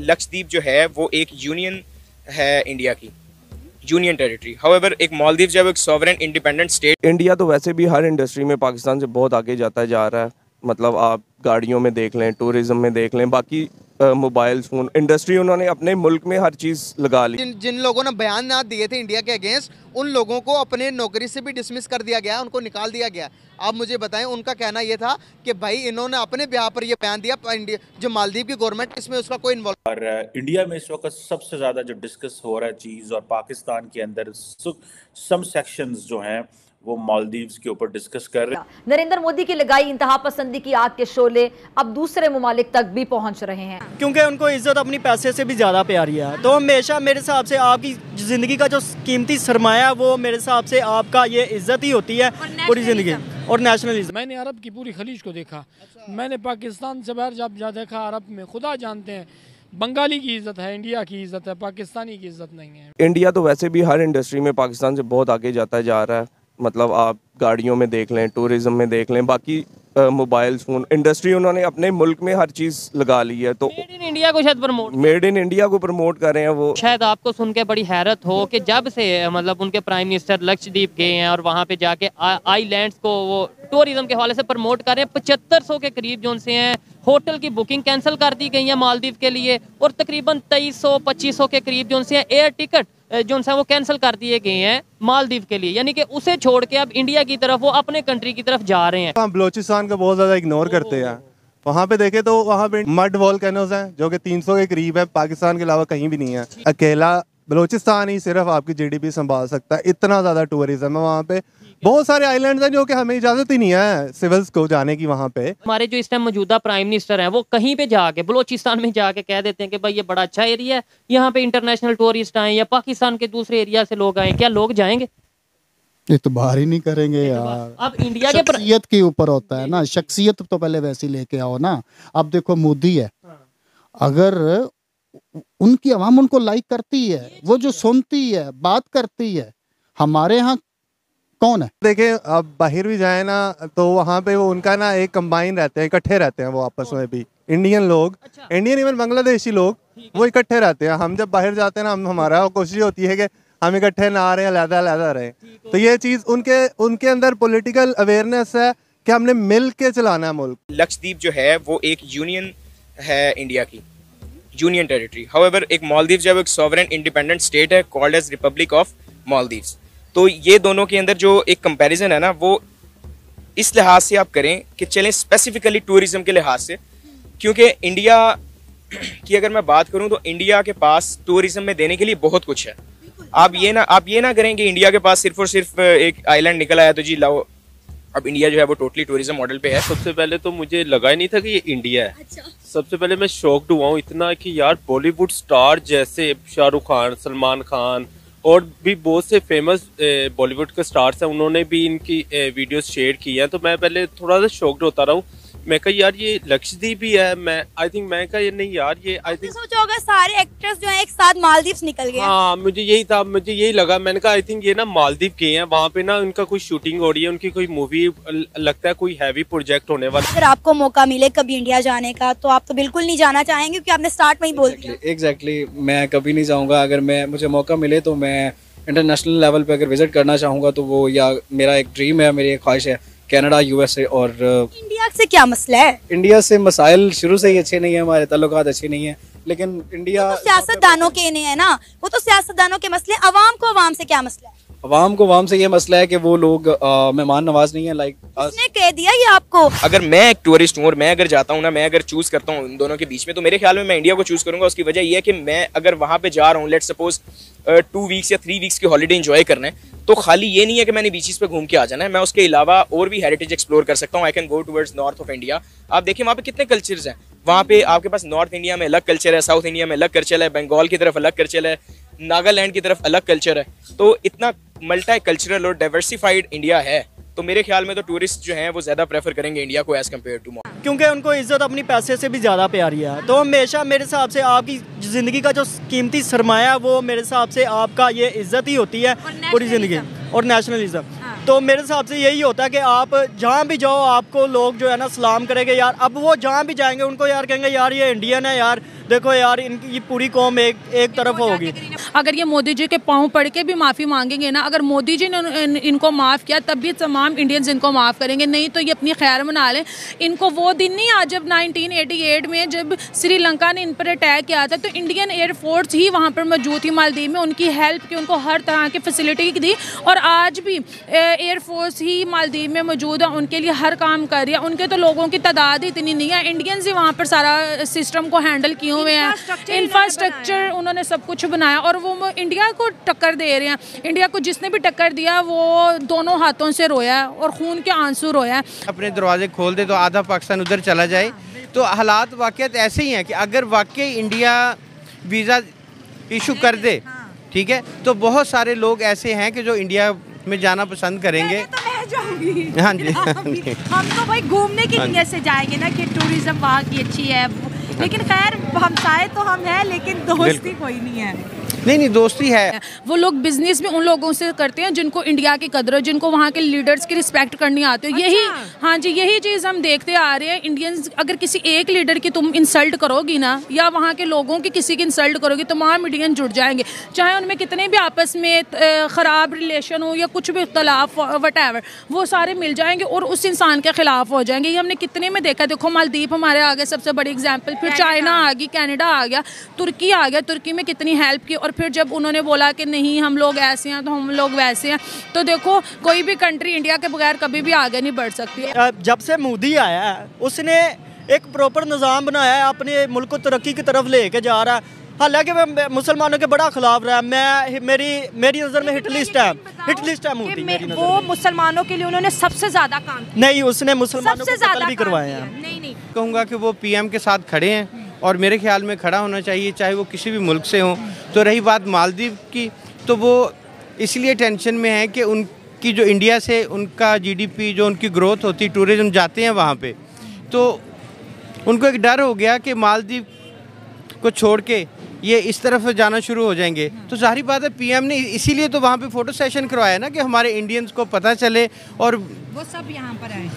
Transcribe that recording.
लक्षद्वीप जो है वो एक यूनियन है इंडिया की, यूनियन टेरिटरी। हाउएवर एक मालदीव जब एक सॉवरेन इंडिपेंडेंट स्टेट। इंडिया तो वैसे भी हर इंडस्ट्री में पाकिस्तान से बहुत आगे जाता जा रहा है। मतलब आप गाड़ियों में देख लें, टूरिज्म में देख लें, बाकी मोबाइल फ़ोन इंडस्ट्री उन्होंने अपने मुल्क में हर चीज़ लगा ली। जिन लोगों ने बयान ना दिए थे इंडिया के अगेंस्ट, उन लोगों को अपने नौकरी से भी डिसमिस कर दिया गया, उनको निकाल दिया गया। आप मुझे बताएं, उनका कहना ये था कि भाई इन्होंने अपने बिहार पर ये बयान दिया, जो मालदीव की गवर्नमेंट इसमें उसका कोई इन्वॉल्व। और इंडिया में इस वक्त सबसे ज़्यादा जो डिस्कस हो रहा है चीज़, और पाकिस्तान के अंदर सम सेक्शंस जो हैं वो मालदीव्स के ऊपर डिस्कस कर रहे हैं। नरेंद्र मोदी की लगाई इंतहा पसंदी की आग के शोले अब दूसरे ममालिक तक भी पहुंच रहे हैं, क्योंकि उनको इज्जत अपनी पैसे से भी ज़्यादा प्यारी है। तो हमेशा मेरे हिसाब से आपकी ज़िंदगी का जो कीमती सरमाया है वो मेरे हिसाब से आपका ये इज्जत ही होती है पूरी ज़िंदगी, और नेशनलिज्म। मैंने अरब की पूरी खलीज को देखा। मैंने पाकिस्तान से बाहर जब देखा, अरब में खुदा जानते हैं बंगाली की इज्जत है, इंडिया की इज्जत है, पाकिस्तानी की इज्जत नहीं है। इंडिया तो वैसे भी हर इंडस्ट्री में पाकिस्तान से बहुत आगे जाता जा रहा है। मतलब आप गाड़ियों में देख लें, टूरिज्म में देख लें, बाकी मोबाइल फ़ोन इंडस्ट्री उन्होंने अपने मुल्क में हर चीज़ लगा ली है। तो मेड इन इंडिया को शायद मेड इन इंडिया को प्रमोट कर रहे हैं वो। शायद आपको सुन के बड़ी हैरत हो कि जब से मतलब उनके प्राइम मिनिस्टर लक्षद्वीप गए हैं और वहाँ पे जाके आइलैंड्स को वो टूरिज्म के हवाले से प्रमोट कर रहे हैं, 7500 के करीब जो उनसे हैं होटल की बुकिंग कैंसिल कर दी गई है मालदीव के लिए, और तकरीबन 2300-2500 के करीब जो उनसे एयर टिकट जो उनसे वो कैंसिल कर दिए गए हैं मालदीव के लिए। यानी कि उसे छोड़ के अब इंडिया की तरफ वो अपने कंट्री की तरफ जा रहे हैं। हम बलोचिस्तान का बहुत ज़्यादा इग्नोर करते हैं। वहाँ पे देखे तो वहाँ पे मड वोल्केनोज हैं जो कि 300 के करीब है, पाकिस्तान के अलावा कहीं भी नहीं है। अकेला बलोचिस्तान ही सिर्फ आपकी जीडीपी संभाल सकता है, इतना ज़्यादा टूरिज्म है वहाँ पे। बहुत सारे आइलैंड्स हैं जो कि हमें इजाज़त ही नहीं है सिविल्स को जाने की वहाँ पे। हमारे जो इस टाइम मौजूदा प्राइम मिनिस्टर हैं वो कहीं पे जाके बलोचिस्तान में जाके कह देते हैं कि भाई ये बड़ा अच्छा एरिया है, यहाँ पे इंटरनेशनल टूरिस्ट आए या पाकिस्तान के दूसरे एरिया से लोग आए, क्या लोग जाएंगे? इतबार ही नहीं करेंगे यार। अब इंडिया के शख्सियत के ऊपर होता है ना, शख्सियत तो पहले वैसी लेके आओ ना। अब देखो मोदी है, अगर उनकी आवाम उनको लाइक करती है, वो जो सुनती है, बात करती है, हमारे यहाँ कौन है? देखें अब बाहर भी जाए ना तो वहाँ पे वो उनका ना एक कंबाइन रहते हैं, इकट्ठे रहते हैं वो आपस में भी। इंडियन लोग, इंडियन इवन बांग्लादेशी लोग वो इकट्ठे रहते हैं। हम जब बाहर जाते हैं ना, हमारा कोशिश होती है कि हम इकट्ठे ना रहे, अलग-अलग रहे। तो ये चीज़ उनके अंदर पॉलिटिकल अवेयरनेस है कि हमने मिल के चलाना है मुल्क। लक्षद्वीप जो है वो एक यूनियन है इंडिया की, यूनियन टेरिटरी। हाउएवर एक मालदीव जब एक सॉवरेन इंडिपेंडेंट स्टेट है called as republic of Maldives. तो ये दोनों के अंदर जो एक कंपैरिजन है ना, वो इस लिहाज से आप करें कि चलें स्पेसिफिकली टूरिज्म के लिहाज से, क्योंकि इंडिया की अगर मैं बात करूं तो इंडिया के पास टूरिज्म में देने के लिए बहुत कुछ है। आप ये ना करें कि इंडिया के पास सिर्फ और सिर्फ एक आइलैंड निकल आया तो जी लाओ अब इंडिया जो है वो टोटली टूरिज्म मॉडल पे है। सबसे पहले तो मुझे लगा ही नहीं था कि ये इंडिया है। सबसे पहले मैं शॉक्ड हुआ हूँ इतना कि यार बॉलीवुड स्टार जैसे शाहरुख खान, सलमान खान और भी बहुत से फेमस बॉलीवुड के स्टार्स हैं, उन्होंने भी इनकी वीडियोस शेयर की हैं। तो मैं पहले थोड़ा सा शॉक्ड होता रहा हूँ। मैं कहा यार ये लक्षद्वीप ही है। मैं कहा ये नहीं यार, ये आई थिंक सोचा होगा सारे एक्टर्स जो हैं एक साथ मालदीव्स निकल गए। हाँ, मुझे यही लगा। मैंने कहा आई थिंक ये ना मालदीव गए हैं, वहाँ पे ना उनका कोई शूटिंग हो रही है, उनकी कोई मूवी लगता है, कोई हैवी प्रोजेक्ट होने वाला। अगर आपको मौका मिले कभी इंडिया जाने का तो आप तो बिल्कुल नहीं जाना चाहेंगे, क्योंकि आपने स्टार्ट में ही बोल दिया। एग्जैक्टली मैं कभी नहीं जाऊँगा। अगर मुझे मौका मिले तो मैं इंटरनेशनल लेवल पे अगर विजिट करना चाहूँगा तो वो, या मेरा एक ड्रीम है, मेरी एक ख्वाहिश है कनाडा, यूएसए। और इंडिया से क्या मसला है? इंडिया से मसाइल शुरू से ही अच्छे नहीं है, हमारे ताल्लुकात अच्छे नहीं है, लेकिन इंडिया तो सियासतदानों के नहीं है ना, वो तो सियासतदानों के मसले। अवाम को अवाम से क्या मसला है? अवाम से ये मसला है कि वो लोग मेहमान नवाज नहीं है। लाइक उसने कह दिया ये आपको। अगर मैं एक टूरिस्ट हूँ और मैं अगर जाता हूँ ना, मैं अगर चूज करता हूँ इन दोनों के बीच में, तो मेरे ख्याल में मैं इंडिया को चूज करूंगा। उसकी वजह यह है कि मैं अगर वहाँ पे जा रहा हूँ, लेट्स सपोज 2 वीक्स या 3 वीक्स की हॉलीडे एंजॉय करना है, तो खाली ये नहीं है कि मैंने बीचेस पे घूम के आ जाना है। मैं उसके अलावा और भी हेरिटेज एक्सप्लोर कर सकता हूँ। I can go towards north of India. आप देखिए वहाँ पे कितने कल्चर्स हैं। वहाँ पे आपके पास नॉर्थ इंडिया में अलग कल्चर है, साउथ इंडिया में अलग कल्चर है, बंगाल की तरफ अलग कल्चर है, नागालैंड की तरफ अलग कल्चर है। तो इतना मल्टी कल्चरल और डाइवर्सिफाइड इंडिया है, तो मेरे ख्याल में तो टूरिस्ट जो हैं वो ज़्यादा प्रेफर करेंगे इंडिया को एज़ कम्पेयर टू, क्योंकि उनको इज्जत अपनी पैसे से भी ज़्यादा प्यारी है। तो हमेशा मेरे हिसाब से आपकी ज़िंदगी का जो कीमती सरमाया है वो मेरे हिसाब से आपका ये इज्जत ही होती है पूरी ज़िंदगी, और नेशनलिज्म। तो मेरे हिसाब से यही होता है कि आप जहाँ भी जाओ आपको लोग जो है ना सलाम करेंगे यार। अब वो जहाँ भी जाएंगे उनको यार कहेंगे यार ये इंडियन है यार, देखो यार इनकी ये पूरी कौम एक तरफ होगी। अगर ये मोदी जी के पाँव पड़ के भी माफ़ी मांगेंगे ना, अगर मोदी जी ने इनको माफ़ किया तब भी तमाम इंडियंस इनको माफ़ करेंगे, नहीं तो ये अपनी खैर मना लें। इनको वो दिन नहीं आज जब 1988 में जब श्रीलंका ने इन पर अटैक किया था तो इंडियन एयरफोर्स ही वहाँ पर मौजूद थी मालदीव में, उनकी हेल्प की, उनको हर तरह की फैसिलिटी दी और आज भी एयरफोर्स ही मालदीव में मौजूद है, उनके लिए हर काम कर रही है। उनके तो लोगों की तादाद इतनी नहीं है, इंडियंस ही वहाँ पर सारा सिस्टम को हैंडल किए हुए हैं, इंफ्रास्ट्रक्चर उन्होंने सब कुछ बनाया और वो इंडिया को टक्कर दे रहे हैं। इंडिया को जिसने भी टक्कर दिया वो दोनों हाथों से रोया है और खून के आंसू रोया है। अपने दरवाजे खोल दे तो आधा पाकिस्तान उधर चला जाए, तो हालात वाकई ऐसे ही हैं कि अगर वाकई इंडिया वीज़ा इशू कर दे, ठीक है, तो बहुत सारे लोग ऐसे हैं कि जो इंडिया में जाना पसंद करेंगे। हाँ जी, हम तो भाई घूमने की नीयत से जाएंगे ना कि टूरिज्म वहाँ की अच्छी है, लेकिन खैर हमसाए तो हम हैं लेकिन दोस्ती कोई नहीं है। नहीं दोस्ती है। वो लोग बिजनेस में उन लोगों से करते हैं जिनको इंडिया की कदर है, जिनको वहाँ के लीडर्स की रिस्पेक्ट करनी आती है। यही हाँ जी, यही चीज़ हम देखते आ रहे हैं। इंडियंस अगर किसी एक लीडर की तुम इंसल्ट करोगी ना या वहाँ के लोगों की किसी की इंसल्ट करोगी तो तमाम इंडियन जुट जाएंगे, चाहे उनमें कितने भी आपस में ख़राब रिलेशन हो या कुछ भी इख्तलाफ वटएवर, वो सारे मिल जाएंगे और उस इंसान के खिलाफ हो जाएंगे। ये हमने कितने में देखा, देखो मालदीव हमारे आगे सबसे बड़ी एग्जाम्पल, फिर चाइना आ गई, कनाडा आ गया, तुर्की आ गया, तुर्की में कितनी हेल्प की और फिर जब उन्होंने बोला कि नहीं हम लोग ऐसे हैं तो हम लोग वैसे हैं, तो देखो कोई भी कंट्री इंडिया के बगैर कभी भी आगे नहीं बढ़ सकती है। जब से मोदी आया है उसने एक प्रॉपर निज़ाम बनाया है, अपने मुल्क को तरक्की की तरफ लेके जा रहा है। हालांकि मैं मुसलमानों के बड़ा खिलाफ रहा, मैं मेरी नज़र में हिट लिस्ट है मोदी। वो मुसलमानों के लिए उन्होंने सबसे ज़्यादा काम नहीं, उसने मुसलमानों को कत्ल भी करवाए हैं। नहीं कहूँगा कि वो पीएम के साथ खड़े हैं और मेरे ख्याल में खड़ा होना चाहिए, चाहे वो किसी भी मुल्क से हों। तो रही बात मालदीव की, तो वो इसलिए टेंशन में है कि उनकी जो इंडिया से उनका जीडीपी जो उनकी ग्रोथ होती, टूरिज्म जाते हैं वहाँ पे, तो उनको एक डर हो गया कि मालदीव को छोड़ के ये इस तरफ जाना शुरू हो जाएंगे। तो जाहिर बात है पीएम ने इसीलिए तो वहाँ पे फ़ोटो सेशन करवाया ना कि हमारे इंडियंस को पता चले और वो सब यहाँ पर आए।